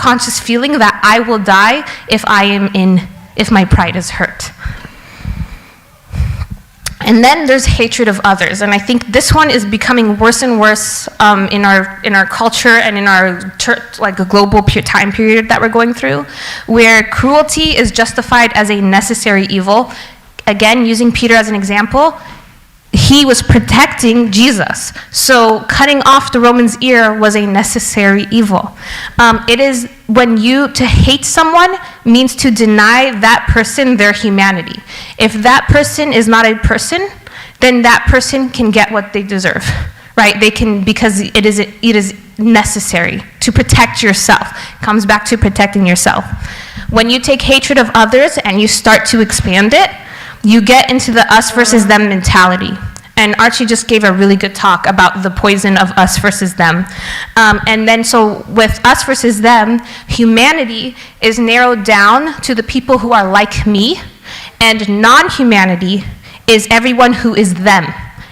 subconscious feeling that I will die if my pride is hurt. And then there's hatred of others, and I think this one is becoming worse and worse in our culture and in our church, like a global time period that we're going through, where cruelty is justified as a necessary evil. Again, using Peter as an example, he was protecting Jesus, so cutting off the Roman's ear was a necessary evil. It is to hate someone means to deny that person their humanity. If that person is not a person, then that person can get what they deserve, right? They can, because it is necessary to protect yourself. It comes back to protecting yourself. When you take hatred of others and you start to expand it, you get into the us versus them mentality. And Archie just gave a really good talk about the poison of us versus them. And then so with us versus them, humanity is narrowed down to the people who are like me, and non-humanity is everyone who is them.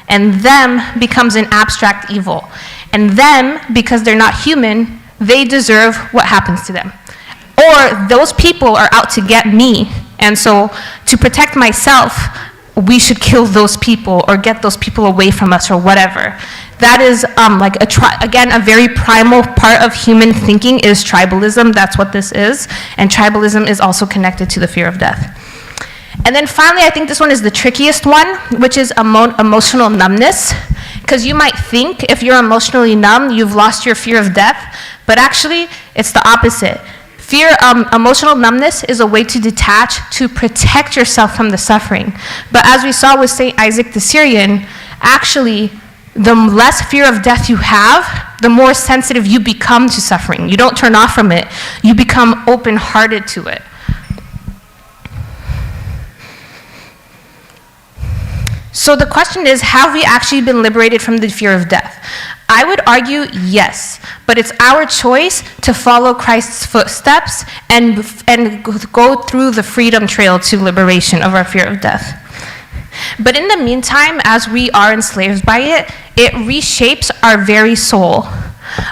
And them becomes an abstract evil. And them, because they're not human, they deserve what happens to them. Or those people are out to get me, and so to protect myself, we should kill those people or get those people away from us or whatever. That is again, a very primal part of human thinking is tribalism. That's what this is. And tribalism is also connected to the fear of death. And then finally, I think this one is the trickiest one, which is emotional numbness. Because you might think if you're emotionally numb, you've lost your fear of death, but actually it's the opposite. Emotional numbness is a way to detach, to protect yourself from the suffering. But as we saw with St. Isaac the Syrian, actually, the less fear of death you have, the more sensitive you become to suffering. You don't turn off from it. You become open-hearted to it. So the question is, have we actually been liberated from the fear of death? I would argue yes, but it's our choice to follow Christ's footsteps and go through the freedom trail to liberation of our fear of death. But in the meantime, as we are enslaved by it, it reshapes our very soul,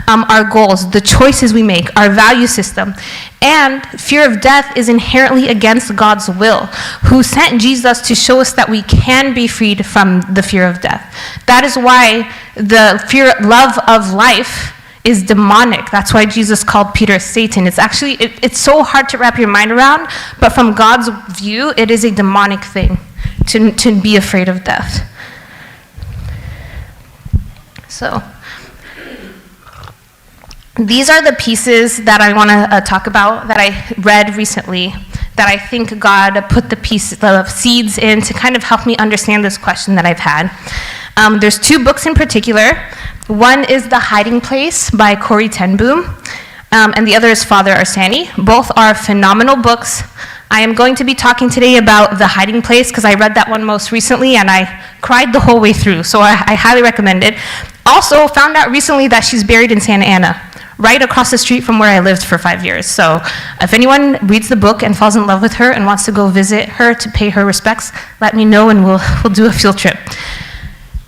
our goals, the choices we make, our value system. And fear of death is inherently against God's will, who sent Jesus to show us that we can be freed from the fear of death. That is why the love of life is demonic. That's why Jesus called Peter Satan. It's actually, it's so hard to wrap your mind around, but from God's view, it is a demonic thing to be afraid of death. So these are the pieces that I want to talk about that I read recently, that I think God put the seeds in to kind of help me understand this question that I've had. There's two books in particular. One is The Hiding Place by Corrie ten Boom, and the other is Father Arsani. Both are phenomenal books. I am going to be talking today about The Hiding Place because I read that one most recently and I cried the whole way through, so I highly recommend it. Also found out recently that she's buried in Santa Ana, right across the street from where I lived for 5 years. So if anyone reads the book and falls in love with her and wants to go visit her to pay her respects, let me know and we'll do a field trip.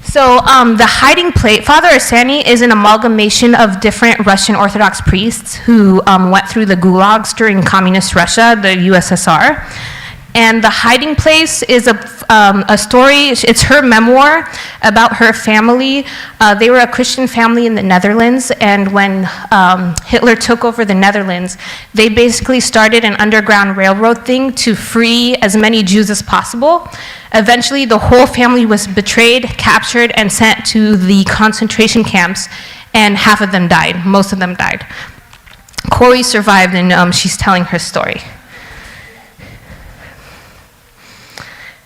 So The Hiding Place, Father Arsani is an amalgamation of different Russian Orthodox priests who went through the gulags during communist Russia, the USSR. And The Hiding Place is a story, it's her memoir about her family. They were a Christian family in the Netherlands, and when Hitler took over the Netherlands, they basically started an underground railroad thing to free as many Jews as possible. Eventually, the whole family was betrayed, captured, and sent to the concentration camps, and half of them died, most of them died. Corrie survived, and she's telling her story.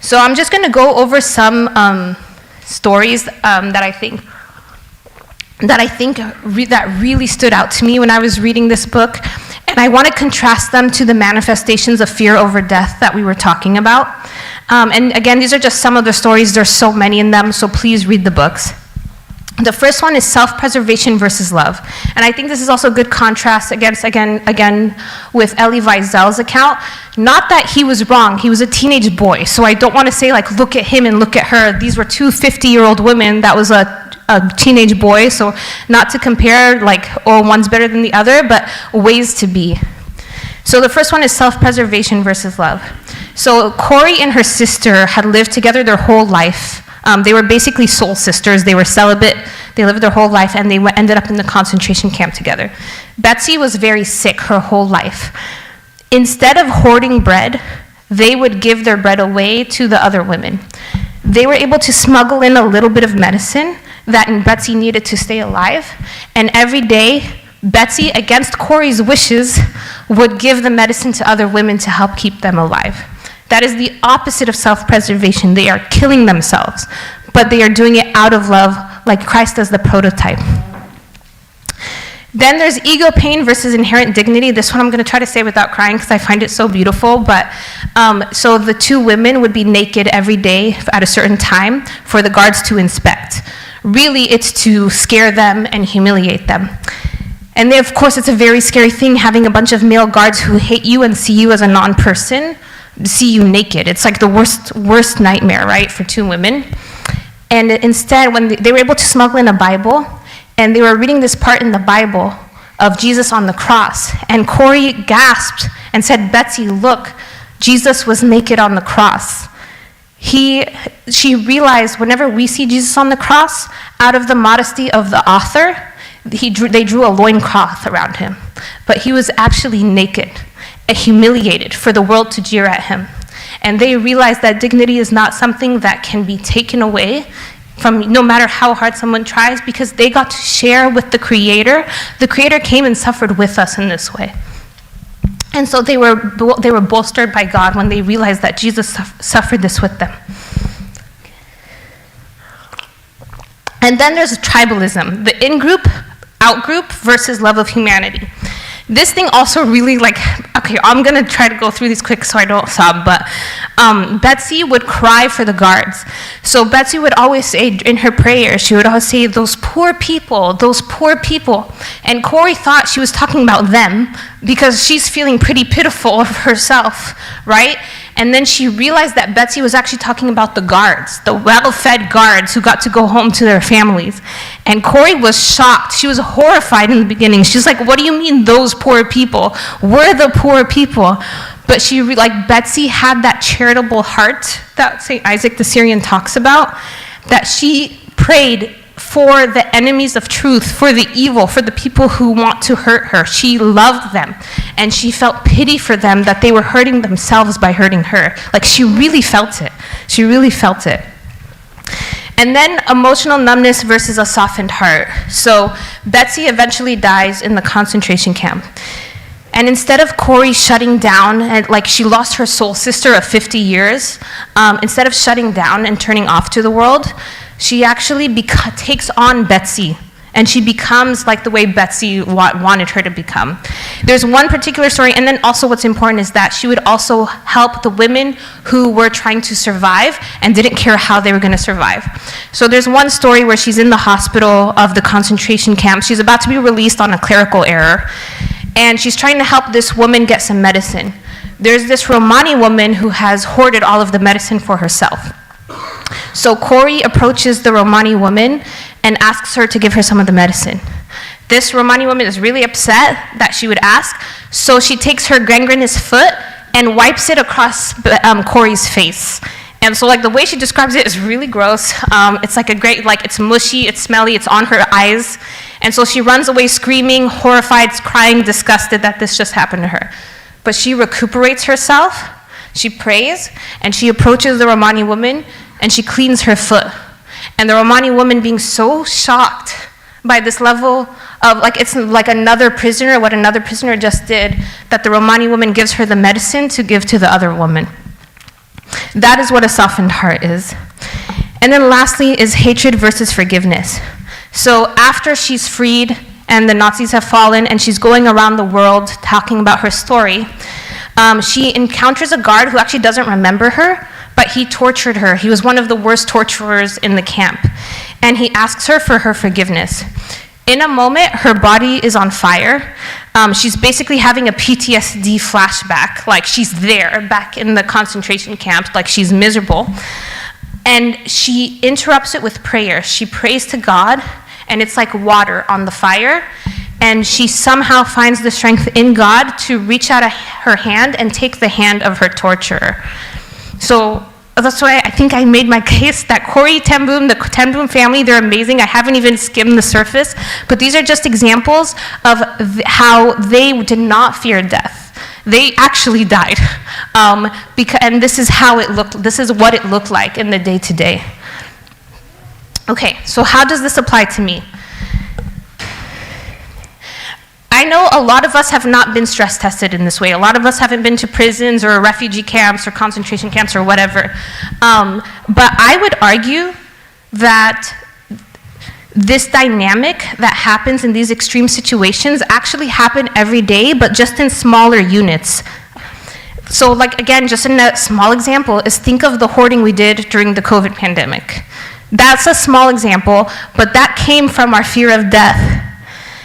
So I'm just going to go over some stories that I think really stood out to me when I was reading this book, and I want to contrast them to the manifestations of fear over death that we were talking about. And again, these are just some of the stories. There's so many in them, so please read the books. The first one is self-preservation versus love. And I think this is also a good contrast again with Elie Wiesel's account. Not that he was wrong, he was a teenage boy. So I don't want to say like, look at him and look at her. These were two 50-year-old women. That was a a teenage boy, so not to compare like, oh, one's better than the other, but ways to be. So the first one is self-preservation versus love. So Corrie and her sister had lived together their whole life. They were basically soul sisters. They were celibate. They lived their whole life, and they ended up in the concentration camp together. Betsy was very sick her whole life. Instead of hoarding bread, they would give their bread away to the other women. They were able to smuggle in a little bit of medicine that Betsy needed to stay alive, and every day, Betsy, against Corrie's wishes, would give the medicine to other women to help keep them alive. That is the opposite of self-preservation. They are killing themselves, but they are doing it out of love, like Christ as the prototype. Then there's ego pain versus inherent dignity. This one I'm going to try to say without crying because I find it so beautiful. But so the two women would be naked every day at a certain time for the guards to inspect. Really, it's to scare them and humiliate them. And they, of course, it's a very scary thing having a bunch of male guards who hate you and see you as a non-person, see you naked. It's like the worst nightmare, right, for two women. And instead, when they were able to smuggle in a Bible, and they were reading this part in the Bible of Jesus on the cross, and Corrie gasped and said, "Betsy, look, Jesus was naked on the cross." She realized whenever we see Jesus on the cross, out of the modesty of the author, they drew a loincloth around him. But he was actually naked, humiliated for the world to jeer at him. And they realized that dignity is not something that can be taken away from no matter how hard someone tries, because they got to share with the Creator. The Creator came and suffered with us in this way. And so they were bolstered by God when they realized that Jesus suffered this with them. And then there's tribalism, the in-group, out-group versus love of humanity. This thing also really okay, I'm gonna try to go through these quick so I don't sob, but Betsy would cry for the guards. So Betsy would always say in her prayer, she would always say, those poor people, those poor people. And Corrie thought she was talking about them because she's feeling pretty pitiful of herself, right? And then she realized that Betsy was actually talking about the guards, the well-fed guards who got to go home to their families. And Corrie was shocked. She was horrified in the beginning. She's like, what do you mean those poor people? We're the poor people. But Betsy had that charitable heart that St. Isaac the Syrian talks about, that she prayed for the enemies of truth, for the evil, for the people who want to hurt her. She loved them, and she felt pity for them that they were hurting themselves by hurting her. She really felt it. She really felt it. And then emotional numbness versus a softened heart. So Betsy eventually dies in the concentration camp. And instead of Corrie shutting down, and she lost her soul sister of 50 years, instead of shutting down and turning off to the world, she actually takes on Betsy, and she becomes like the way Betsy wanted her to become. There's one particular story, and then also what's important is that she would also help the women who were trying to survive and didn't care how they were going to survive. So there's one story where she's in the hospital of the concentration camp. She's about to be released on a clerical error, and she's trying to help this woman get some medicine. There's this Romani woman who has hoarded all of the medicine for herself. So Corrie approaches the Romani woman and asks her to give her some of the medicine. This Romani woman is really upset that she would ask, so she takes her gangrenous foot and wipes it across Corrie's face. And so the way she describes it is really gross. It's it's mushy, it's smelly, it's on her eyes. And so she runs away screaming, horrified, crying, disgusted that this just happened to her. But she recuperates herself, she prays, and she approaches the Romani woman, and she cleans her foot. And the Romani woman, being so shocked by this level of, it's like another prisoner, what another prisoner just did, that the Romani woman gives her the medicine to give to the other woman. That is what a softened heart is. And then lastly is hatred versus forgiveness. So after she's freed and the Nazis have fallen and she's going around the world talking about her story, she encounters a guard who actually doesn't remember her, but he tortured her. He was one of the worst torturers in the camp. And he asks her for her forgiveness. In a moment, her body is on fire. She's basically having a PTSD flashback, she's there, back in the concentration camps, she's miserable. And she interrupts it with prayer. She prays to God, and it's like water on the fire. And she somehow finds the strength in God to reach out her hand and take the hand of her torturer. So that's why I think I made my case that Corrie ten Boom, the ten Boom family, they're amazing. I haven't even skimmed the surface, but these are just examples of how they did not fear death. They actually died, and this is how it looked. This is what it looked like in the day-to-day. Okay, so how does this apply to me? I know a lot of us have not been stress tested in this way. A lot of us haven't been to prisons or refugee camps or concentration camps or whatever. But I would argue that this dynamic that happens in these extreme situations actually happen every day, but just in smaller units. So like, again, just in a small example is think of the hoarding we did during the COVID pandemic. That's a small example, but that came from our fear of death.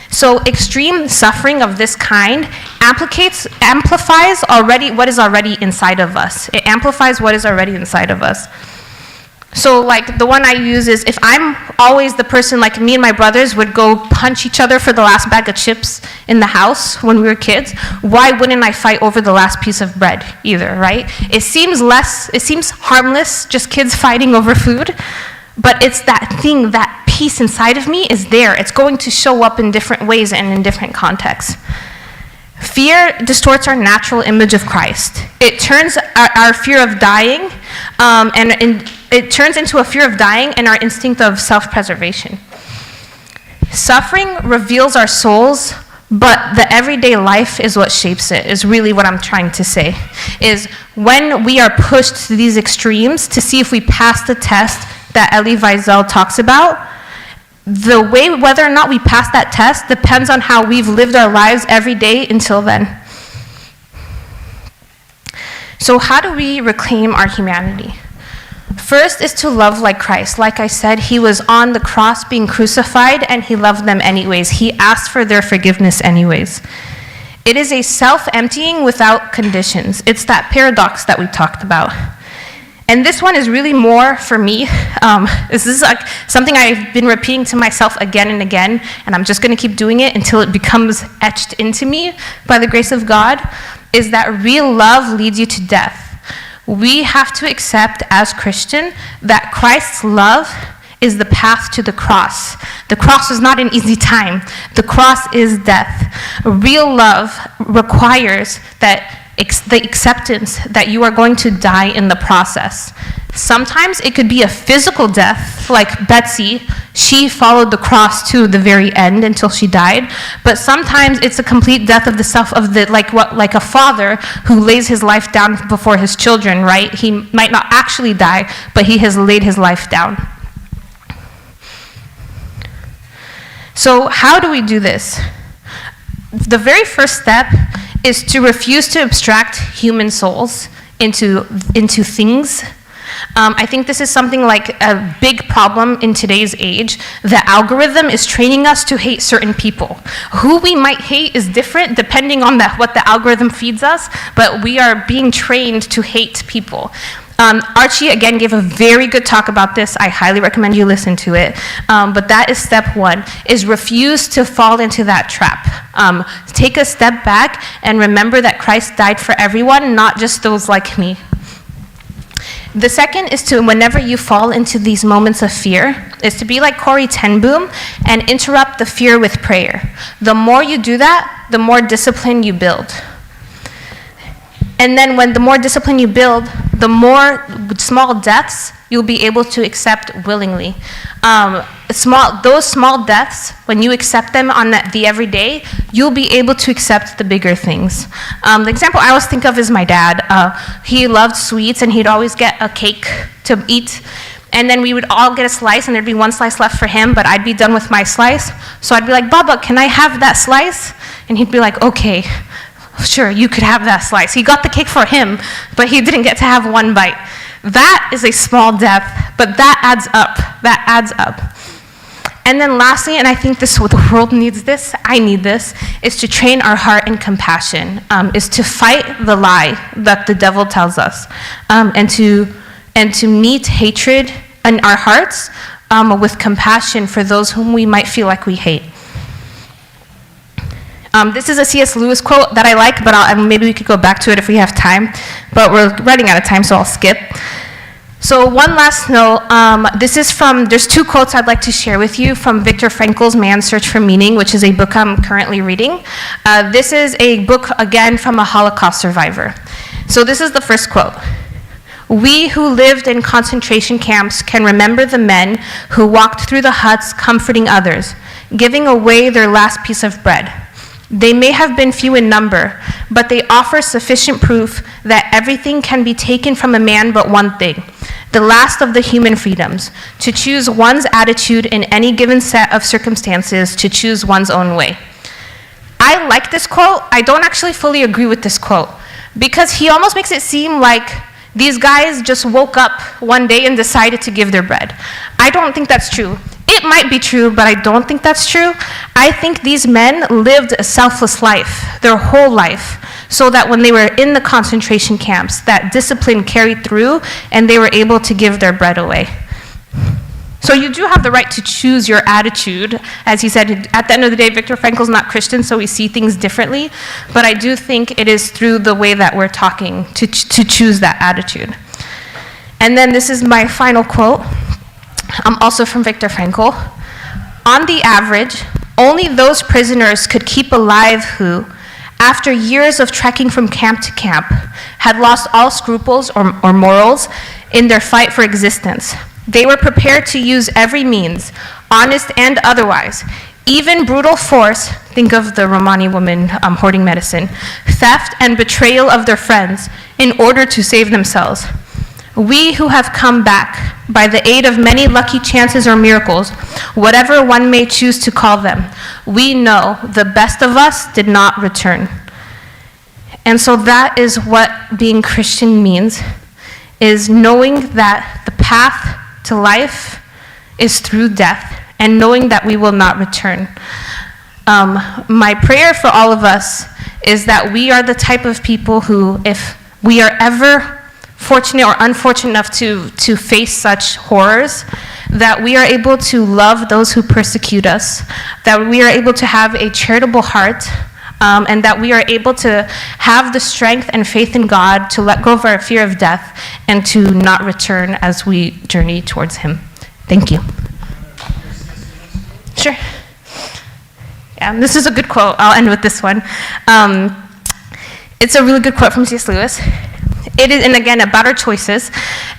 So extreme suffering of this kind amplifies already what is already inside of us. It amplifies what is already inside of us. So like the one I use is if I'm always the person, like me and my brothers would go punch each other for the last bag of chips in the house when we were kids, why wouldn't I fight over the last piece of bread either, right? It seems harmless, just kids fighting over food, but it's that thing, that piece inside of me is there. It's going to show up in different ways and in different contexts. Fear distorts our natural image of Christ. It turns our fear of dying, it turns into a fear of dying and our instinct of self-preservation. Suffering reveals our souls, but the everyday life is what shapes it, is really what I'm trying to say. Is when we are pushed to these extremes to see if we pass the test that Elie Wiesel talks about, the way whether or not we pass that test depends on how we've lived our lives every day until then. So how do we reclaim our humanity? First is to love like Christ. Like I said, he was on the cross being crucified and he loved them anyways. He asked for their forgiveness anyways. It is a self-emptying without conditions. It's that paradox that we talked about. And this one is really more for me. This is like something I've been repeating to myself again and again, and I'm just going to keep doing it until it becomes etched into me by the grace of God, is that real love leads you to death. We have to accept as Christian that Christ's love is the path to the cross. The cross is not an easy time. The cross is death. Real love requires that the acceptance that you are going to die in the process. Sometimes it could be a physical death, like Betsy. She followed the cross to the very end until she died. But sometimes it's a complete death of the self, like a father who lays his life down before his children, right? He might not actually die, but he has laid his life down. So how do we do this? The very first step is to refuse to abstract human souls into things. I think this is something like a big problem in today's age. The algorithm is training us to hate certain people. Who we might hate is different depending on what the algorithm feeds us, but we are being trained to hate people. Archie, again, gave a very good talk about this. I highly recommend you listen to it. But that is step one, is refuse to fall into that trap. Take a step back and remember that Christ died for everyone, not just those like me. The second is to, whenever you fall into these moments of fear, is to be like Corrie ten Boom and interrupt the fear with prayer. The more you do that, the more discipline you build. And then when the more discipline you build, the more small deaths you'll be able to accept willingly. Those small deaths, when you accept them on the everyday, you'll be able to accept the bigger things. The example I always think of is my dad. He loved sweets and he'd always get a cake to eat. And then we would all get a slice and there'd be one slice left for him, but I'd be done with my slice. So I'd be like, Baba, can I have that slice? And he'd be like, okay. Sure, you could have that slice. He got the cake for him, but he didn't get to have one bite. That is a small death, but that adds up. That adds up. And then lastly, and I think the world needs this, I need this, is to train our heart in compassion, is to fight the lie that the devil tells us, and to and to meet hatred in our hearts with compassion for those whom we might feel like we hate. This is a C.S. Lewis quote that I like, but maybe we could go back to it if we have time. But we're running out of time, so I'll skip. So one last note, there's two quotes I'd like to share with you from Viktor Frankl's Man's Search for Meaning, which is a book I'm currently reading. This is a book, again, from a Holocaust survivor. So this is the first quote. "We who lived in concentration camps can remember the men who walked through the huts comforting others, giving away their last piece of bread. They may have been few in number, but they offer sufficient proof that everything can be taken from a man but one thing, the last of the human freedoms, to choose one's attitude in any given set of circumstances, to choose one's own way." I like this quote. I don't actually fully agree with this quote, because he almost makes it seem like these guys just woke up one day and decided to give their bread. I don't think that's true. It might be true, but I don't think that's true. I think these men lived a selfless life, their whole life, so that when they were in the concentration camps, that discipline carried through and they were able to give their bread away. So you do have the right to choose your attitude. As he said, at the end of the day, Viktor Frankl's not Christian, so we see things differently, but I do think it is through the way that we're talking to choose that attitude. And then this is my final quote. Also from Viktor Frankl. "On the average, only those prisoners could keep alive who, after years of trekking from camp to camp, had lost all scruples or morals in their fight for existence. They were prepared to use every means, honest and otherwise, even brutal force," think of the Romani woman hoarding medicine, "theft and betrayal of their friends in order to save themselves. We who have come back, by the aid of many lucky chances or miracles, whatever one may choose to call them, we know the best of us did not return." And so that is what being Christian means, is knowing that the path to life is through death, and knowing that we will not return. My prayer for all of us is that we are the type of people who, if we are ever fortunate or unfortunate enough to face such horrors, that we are able to love those who persecute us, that we are able to have a charitable heart, and that we are able to have the strength and faith in God to let go of our fear of death and to not return as we journey towards Him. Thank you. Sure. Yeah, this is a good quote. I'll end with this one. It's a really good quote from C.S. Lewis. It is, and again, about our choices,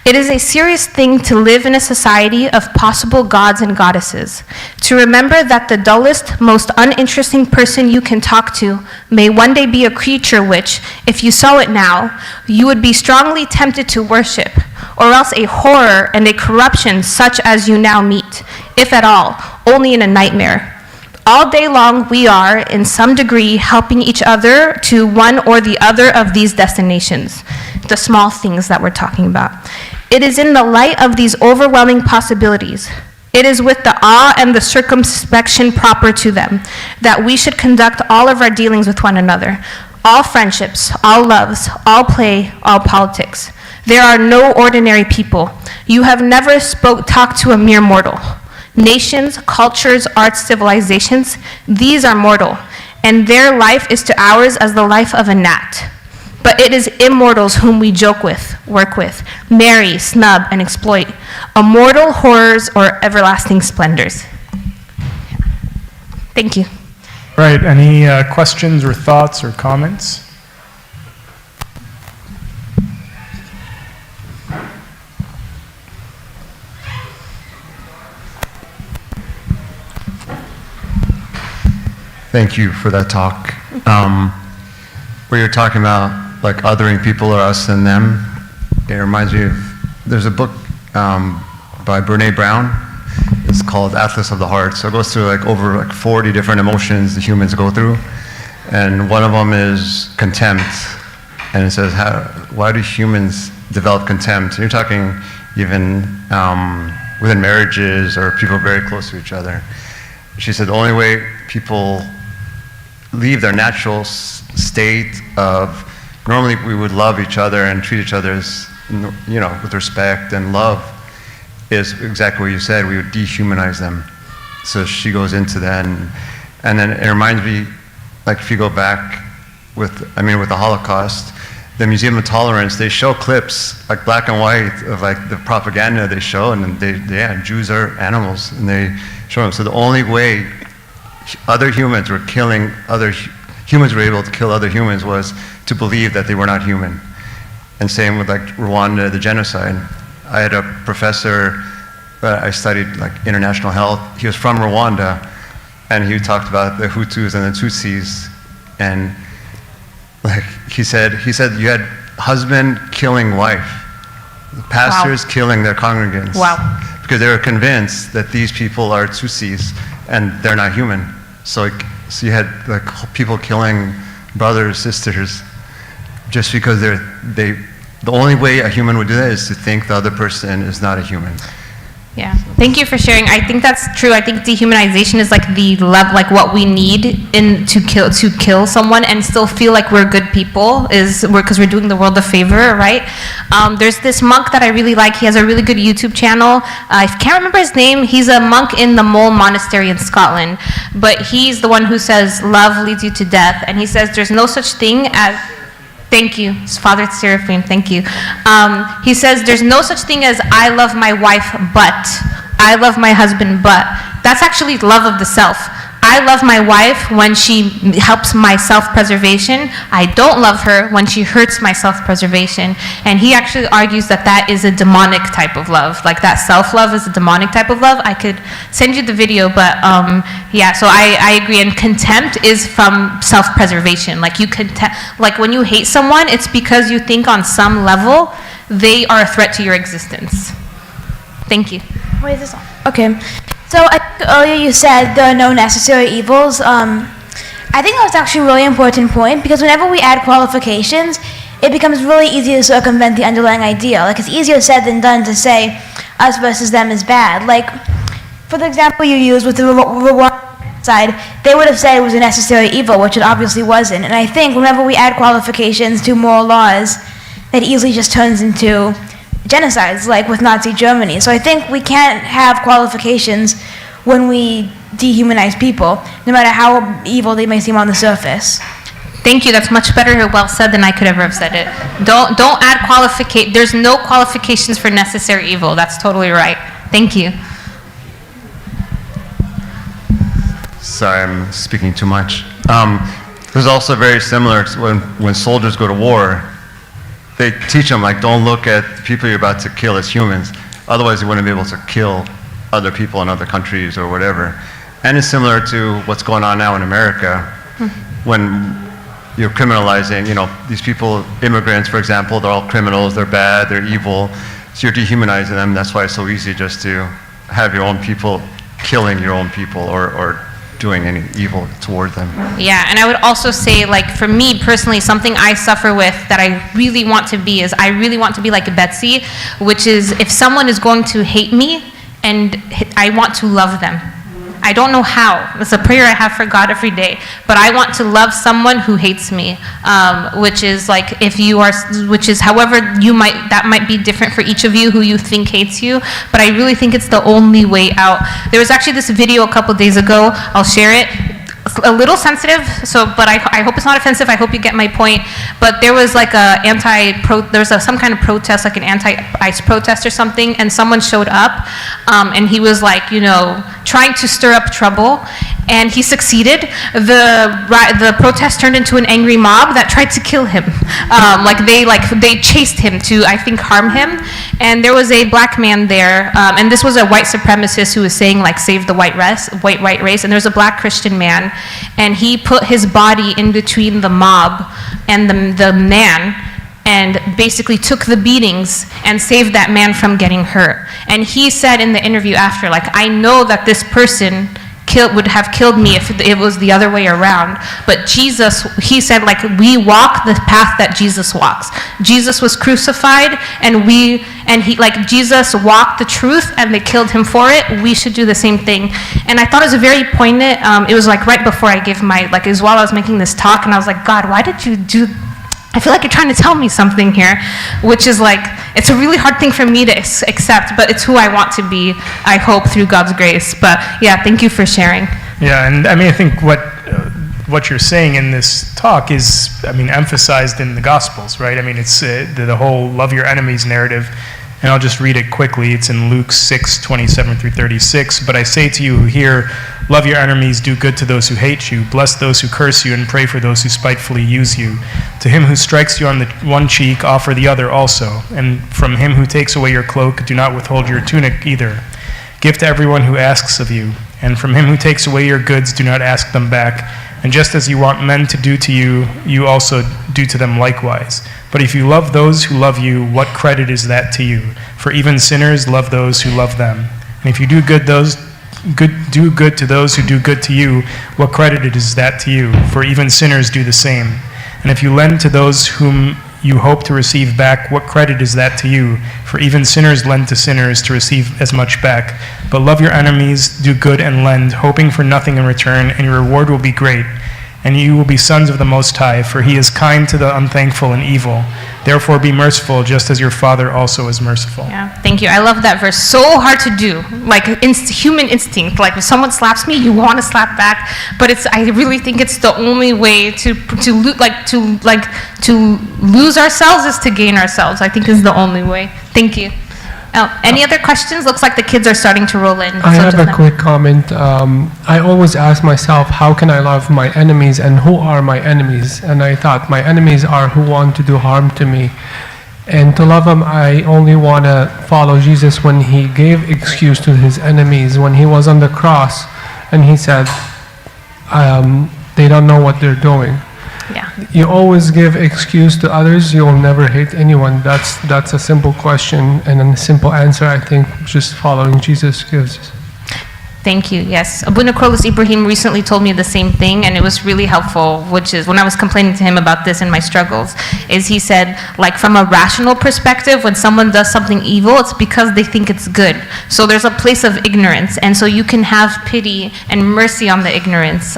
"It is a serious thing to live in a society of possible gods and goddesses, to remember that the dullest, most uninteresting person you can talk to may one day be a creature which, if you saw it now, you would be strongly tempted to worship, or else a horror and a corruption such as you now meet, if at all, only in a nightmare. All day long we are, in some degree, helping each other to one or the other of these destinations," the small things that we're talking about. "It is in the light of these overwhelming possibilities, it is with the awe and the circumspection proper to them, that we should conduct all of our dealings with one another, all friendships, all loves, all play, all politics. There are no ordinary people. You have never talked to a mere mortal. Nations, cultures, arts, civilizations, these are mortal, and their life is to ours as the life of a gnat. But it is immortals whom we joke with, work with, marry, snub, and exploit, immortal horrors or everlasting splendors." Thank you. Right, any questions or thoughts or comments? Thank you for that talk. Where you're talking about like othering people or us and them, it reminds me of, there's a book by Brene Brown. It's called Atlas of the Heart. So it goes through like over like 40 different emotions the humans go through. And one of them is contempt. And it says, why do humans develop contempt? And you're talking even within marriages or people very close to each other. She said the only way people leave their natural state of, normally we would love each other and treat each other as with respect and love, is exactly what you said. We would dehumanize them. So she goes into that, and then it reminds me, like if you go back with the Holocaust, the Museum of Tolerance, they show clips, like black and white, of like the propaganda they show, and Jews are animals, and they show them. So the only way other humans were killing humans were able to kill other humans was to believe that they were not human. And same with like Rwanda, the genocide. I had a professor, I studied like international health. He was from Rwanda, and he talked about the Hutus and the Tutsis, and like he said you had husband killing wife, the pastors killing their congregants. Wow. Because they were convinced that these people are Tutsis and they're not human. So you had like people killing brothers, sisters, just because the only way a human would do that is to think the other person is not a human. Yeah, thank you for sharing. I think that's true. I think dehumanization is like the level, like what we need to kill someone and still feel like we're good people because we're doing the world a favor, right? There's this monk that I really like. He has a really good YouTube channel. I can't remember his name. He's a monk in the Mull Monastery in Scotland, but he's the one who says love leads you to death, and he says there's no such thing as. Thank you, Father Seraphim, thank you. He says, there's no such thing as I love my wife, but I love my husband, but. That's actually love of the self. I love my wife when she helps my self-preservation. I don't love her when she hurts my self-preservation. And he actually argues that that is a demonic type of love. Like that self-love is a demonic type of love. I could send you the video, but yeah, so I agree. And contempt is from self-preservation. Like like when you hate someone, it's because you think on some level they are a threat to your existence. Thank you. Wait, is this on? Okay. So I think earlier you said there are no necessary evils. I think that was actually a really important point, because whenever we add qualifications, it becomes really easy to circumvent the underlying idea. Like, it's easier said than done to say us versus them is bad. Like, for the example you used with the Rwanda side, they would have said it was a necessary evil, which it obviously wasn't. And I think whenever we add qualifications to moral laws, that easily just turns into genocides, like with Nazi Germany. So I think we can't have qualifications when we dehumanize people, no matter how evil they may seem on the surface. Thank you. That's much better and well said than I could ever have said it. Don't add qualification. There's no qualifications for necessary evil. That's totally right. Thank you. Sorry, I'm speaking too much. There's also very similar to when soldiers go to war. They teach them, like, don't look at the people you're about to kill as humans. Otherwise, you wouldn't be able to kill other people in other countries or whatever. And it's similar to what's going on now in America when you're criminalizing, these people, immigrants, for example, they're all criminals, they're bad, they're evil. So you're dehumanizing them. That's why it's so easy just to have your own people killing your own people or doing any evil towards them. Yeah, and I would also say, like, for me personally, something I suffer with that I really want to be is I really want to be like Betsy, which is if someone is going to hate me, and I want to love them. I don't know how. It's a prayer I have for God every day. But I want to love someone who hates me, which is like which is however that might be different for each of you who you think hates you. But I really think it's the only way out. There was actually this video a couple days ago. I'll share it. A little sensitive, but I hope it's not offensive. I hope you get my point. But there was like some kind of protest, like an anti-ICE protest or something, and someone showed up, and he was like, trying to stir up trouble, and he succeeded. The protest turned into an angry mob that tried to kill him. They chased him to, I think, harm him. And there was a black man there, and this was a white supremacist who was saying, like, save the white race. And there was a black Christian man, and he put his body in between the mob and the man, and basically took the beatings and saved that man from getting hurt. And he said in the interview after, like, I know that this person would have killed me if it was the other way around. But Jesus, he said, like, we walk the path that Jesus walks. Jesus was crucified, and Jesus walked the truth, and they killed him for it. We should do the same thing. And I thought it was a very poignant, it was like right before I gave it was while I was making this talk, and I was like, God, why did you do I feel like you're trying to tell me something here, which is like, it's a really hard thing for me to accept, but it's who I want to be, I hope, through God's grace. But yeah, thank you for sharing. Yeah, and I mean, I think what you're saying in this talk is, I mean, emphasized in the Gospels, right? I mean, it's the whole love your enemies narrative, and I'll just read it quickly. It's in Luke 6:27 through 36. But I say to you who hear, love your enemies, do good to those who hate you, bless those who curse you, and pray for those who spitefully use you. To him who strikes you on the one cheek, offer the other also. And from him who takes away your cloak, do not withhold your tunic either. Give to everyone who asks of you. And from him who takes away your goods, do not ask them back. And just as you want men to do to you, you also do to them likewise. But if you love those who love you, what credit is that to you? For even sinners love those who love them. And if you do good to those who do good to you, what credit is that to you? For even sinners do the same. And if you lend to those whom you hope to receive back, what credit is that to you? For even sinners lend to sinners to receive as much back. But love your enemies, do good and lend, hoping for nothing in return, and your reward will be great. And you will be sons of the Most High, for he is kind to the unthankful and evil. Therefore be merciful, just as your Father also is merciful. Yeah, thank you. I love that verse. So hard to do, like human instinct. Like if someone slaps me, you want to slap back. But I really think it's the only way to lose ourselves is to gain ourselves. I think is the only way. Thank you. Any other questions? Looks like the kids are starting to roll in. I have a quick comment. I always ask myself, how can I love my enemies and who are my enemies? And I thought my enemies are who want to do harm to me. And to love them, I only want to follow Jesus when he gave excuse to his enemies, when he was on the cross and he said, they don't know what they're doing. Yeah. You always give excuse to others, you'll never hate anyone. That's a simple question and a simple answer, I think, just following Jesus gives. Thank you. Yes. Abuna Krolos Ibrahim recently told me the same thing, and it was really helpful, which is when I was complaining to him about this in my struggles, is he said, like from a rational perspective, when someone does something evil, it's because they think it's good. So there's a place of ignorance, and so you can have pity and mercy on the ignorance.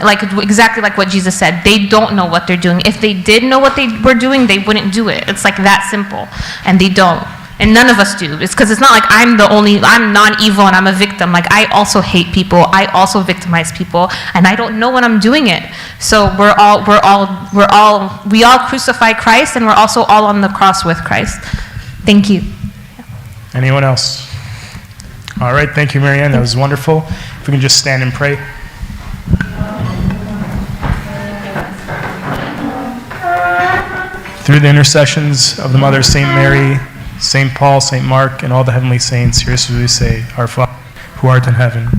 Exactly like what Jesus said. They don't know what they're doing. If they did know what they were doing, they wouldn't do it. It's like that simple, and they don't. And none of us do. It's because it's not like I'm non-evil and I'm a victim. Like I also hate people. I also victimize people, and I don't know when I'm doing it. So we all crucify Christ, and we're also all on the cross with Christ. Thank you. Anyone else? All right, thank you, Marianne. That was wonderful. If we can just stand and pray. Through the intercessions of the Mother St. Mary, St. Paul, St. Mark, and all the heavenly saints, here's what we say, Our Father, who art in heaven,